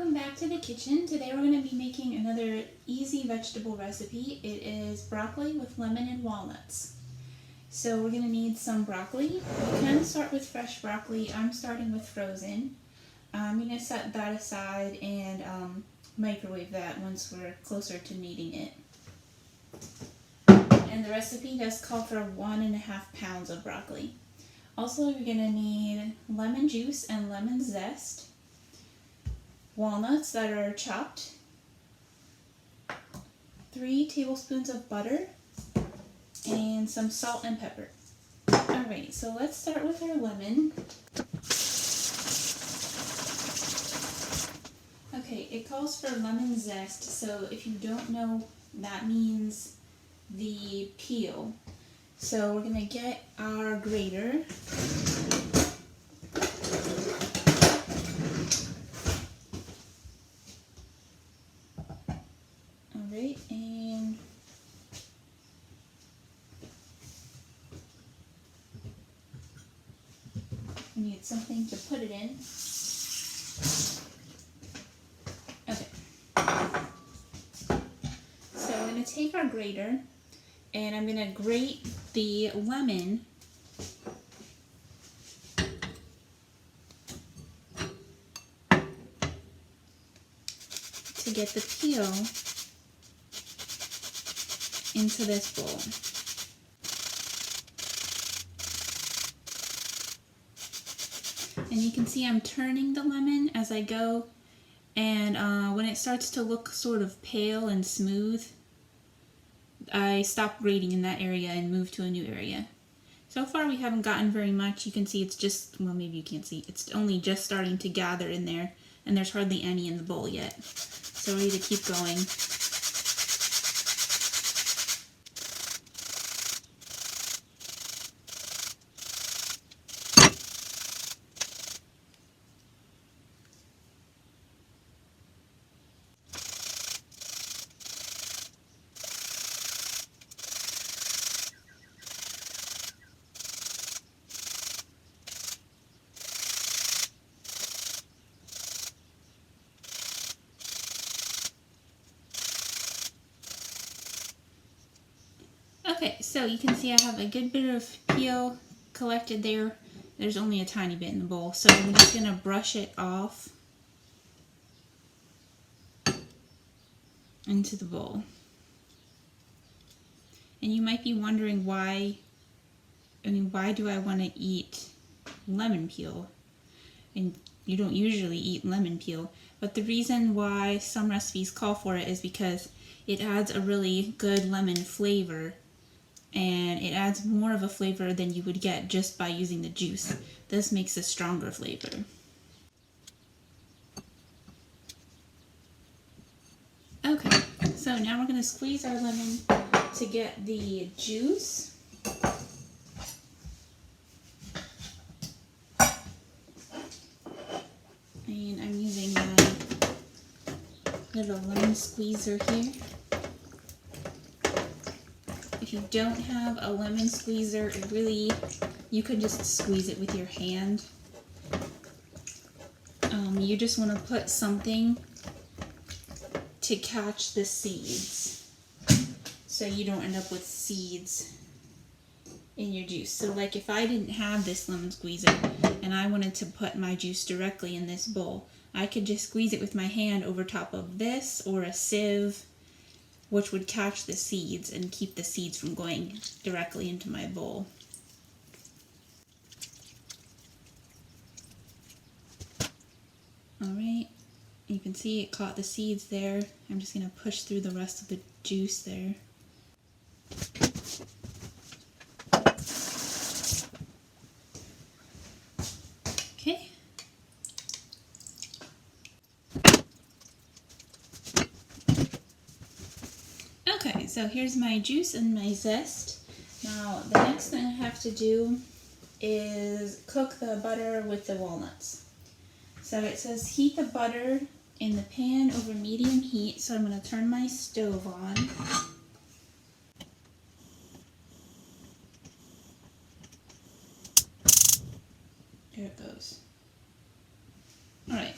Welcome back to the kitchen. Today we're going to be making another easy vegetable recipe. It is broccoli with lemon and walnuts. So we're going to need some broccoli. You can start with fresh broccoli. I'm starting with frozen. I'm going to set that aside and microwave that once we're closer to needing it. And the recipe does call for 1.5 pounds of broccoli. Also, you're going to need lemon juice and lemon zest, walnuts that are chopped, 3 tablespoons of butter, and some salt and pepper. Alright, so let's start with our lemon. Okay, it calls for lemon zest, so if you don't know, that means the peel. So we're going to get our grater. Alright, and we need something to put it in. Okay. So I'm going to take our grater and I'm going to grate the lemon to get the peel into this bowl. And you can see I'm turning the lemon as I go, and when it starts to look sort of pale and smooth, I stop grating in that area and move to a new area. So far we haven't gotten very much. You can see it's just, well, maybe you can't see, it's only just starting to gather in there, and there's hardly any in the bowl yet. So we need to keep going. Okay, so you can see I have a good bit of peel collected there. There's only a tiny bit in the bowl, so I'm just going to brush it off into the bowl. And you might be wondering why do I want to eat lemon peel? And you don't usually eat lemon peel, but the reason why some recipes call for it is because it adds a really good lemon flavor. And it adds more of a flavor than you would get just by using the juice. This makes a stronger flavor. Okay, so now we're going to squeeze our lemon to get the juice. And I'm using my little lemon squeezer here. If you don't have a lemon squeezer, you could just squeeze it with your hand. You just want to put something to catch the seeds, so you don't end up with seeds in your juice. So like if I didn't have this lemon squeezer and I wanted to put my juice directly in this bowl, I could just squeeze it with my hand over top of this or a sieve, which would catch the seeds and keep the seeds from going directly into my bowl. Alright, you can see it caught the seeds there. I'm just going to push through the rest of the juice there. Okay. Okay, so here's my juice and my zest. Now, the next thing I have to do is cook the butter with the walnuts. So it says heat the butter in the pan over medium heat, so I'm going to turn my stove on. There it goes. Alright,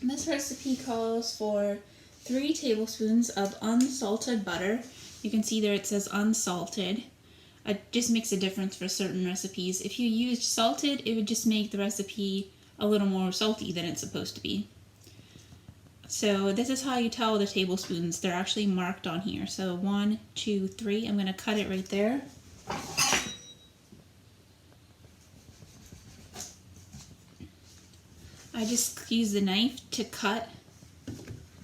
This recipe calls for 3 tablespoons of unsalted butter. You can see there it says unsalted. It just makes a difference for certain recipes. If you used salted, it would just make the recipe a little more salty than it's supposed to be. So this is how you tell the tablespoons. They're actually marked on here. So 1, 2, 3. I'm going to cut it right there. I just use the knife to cut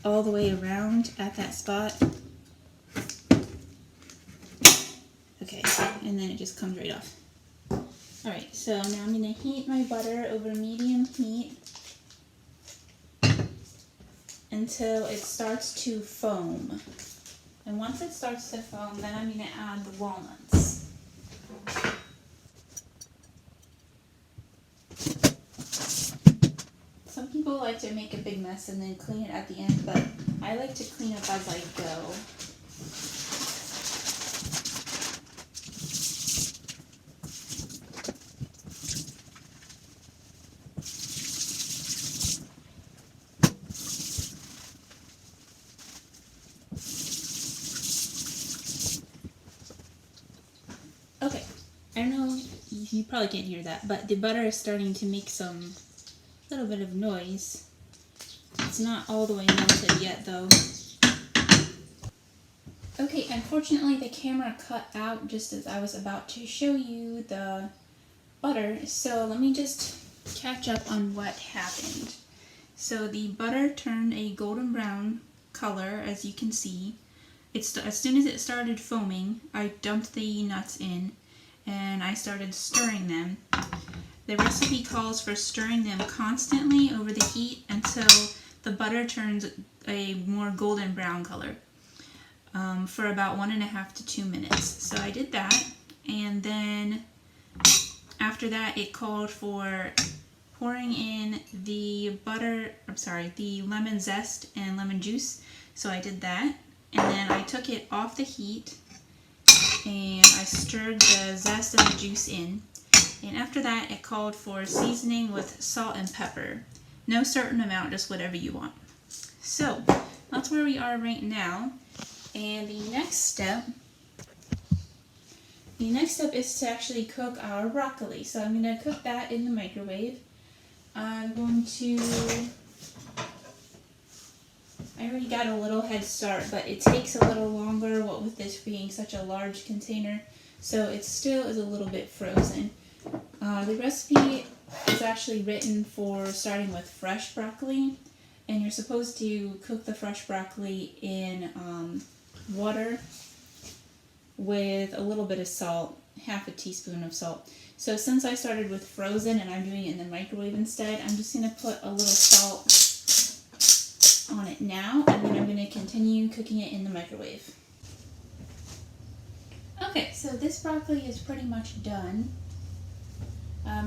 all the way around at that spot. Okay, and then it just comes right off. Alright, so now I'm going to heat my butter over medium heat until it starts to foam. And once it starts to foam, then I'm going to add the walnuts. Some people like to make a big mess and then clean it at the end, but I like to clean up as I go. Okay, I don't know, you probably can't hear that, but the butter is starting to make some little bit of noise. It's not all the way melted yet though. Okay, unfortunately the camera cut out just as I was about to show you the butter, so let me just catch up on what happened. So the butter turned a golden brown color, as you can see. As soon as it started foaming, I dumped the nuts in and I started stirring them. The recipe calls for stirring them constantly over the heat until the butter turns a more golden brown color for about 1.5 to 2 minutes. So I did that, and then after that it called for pouring in the the lemon zest and lemon juice. So I did that, and then I took it off the heat and I stirred the zest and the juice in. And after that, it called for seasoning with salt and pepper. No certain amount, just whatever you want. So, that's where we are right now. And the next step is to actually cook our broccoli. So I'm going to cook that in the microwave. I already got a little head start, but it takes a little longer, what with this being such a large container. So it still is a little bit frozen. The recipe is actually written for starting with fresh broccoli, and you're supposed to cook the fresh broccoli in water with a little bit of salt, half a teaspoon of salt. So since I started with frozen and I'm doing it in the microwave instead, I'm just going to put a little salt on it now, and then I'm going to continue cooking it in the microwave. Okay, so this broccoli is pretty much done.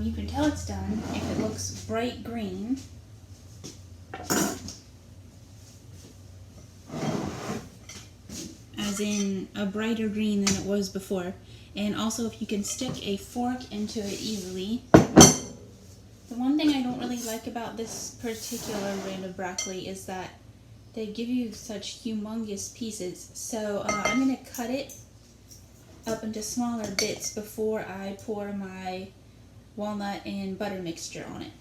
You can tell it's done if it looks bright green. As in a brighter green than it was before. And also if you can stick a fork into it easily. The one thing I don't really like about this particular brand of broccoli is that they give you such humongous pieces. So I'm going to cut it up into smaller bits before I pour my walnut and butter mixture on it.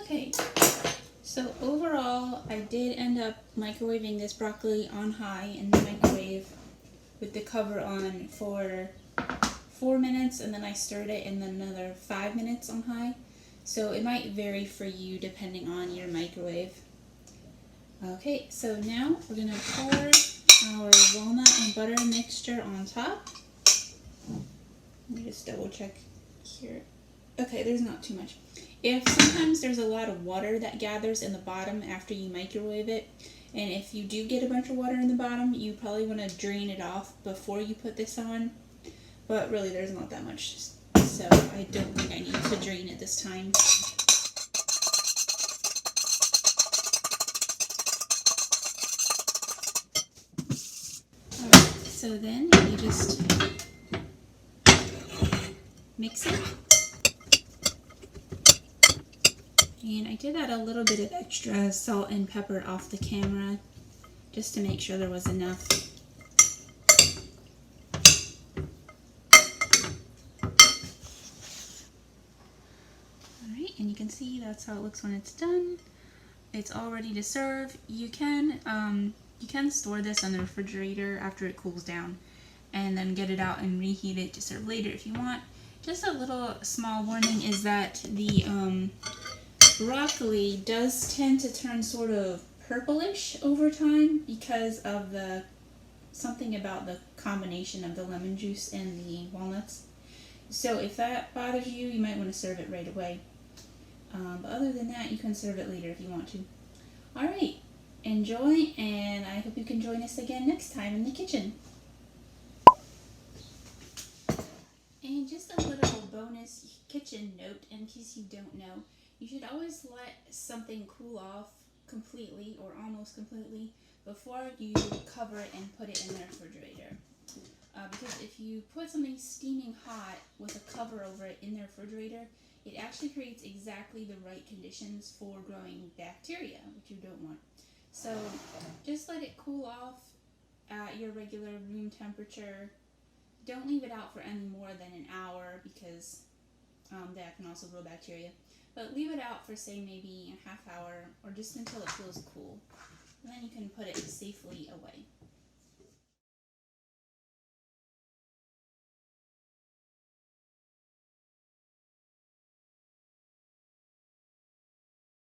Okay, so overall I did end up microwaving this broccoli on high in the microwave with the cover on for 4 minutes, and then I stirred it and then another 5 minutes on high. So it might vary for you depending on your microwave. Okay, so now we're gonna pour our walnut and butter mixture on top. Let me just double check here. Okay, there's not too much. If sometimes there's a lot of water that gathers in the bottom after you microwave it, and if you do get a bunch of water in the bottom, you probably want to drain it off before you put this on. But really, there's not that much, so I don't think I need to drain it this time. Alright, so then you just mix it. And I did add a little bit of extra salt and pepper off the camera just to make sure there was enough. Alright, and you can see that's how it looks when it's done. It's all ready to serve. You can store this in the refrigerator after it cools down and then get it out and reheat it to serve later if you want. Just a little small warning is that the broccoli does tend to turn sort of purplish over time because of something about the combination of the lemon juice and the walnuts. So if that bothers you, you might want to serve it right away. But other than that, you can serve it later if you want to. Alright, enjoy, and I hope you can join us again next time in the kitchen. And just a little bonus kitchen note in case you don't know. You should always let something cool off completely or almost completely before you cover it and put it in the refrigerator. Because if you put something steaming hot with a cover over it in the refrigerator, it actually creates exactly the right conditions for growing bacteria, which you don't want. So just let it cool off at your regular room temperature. Don't leave it out for any more than an hour because that can also grow bacteria. But leave it out for, say, maybe a half hour or just until it feels cool. And then you can put it safely away.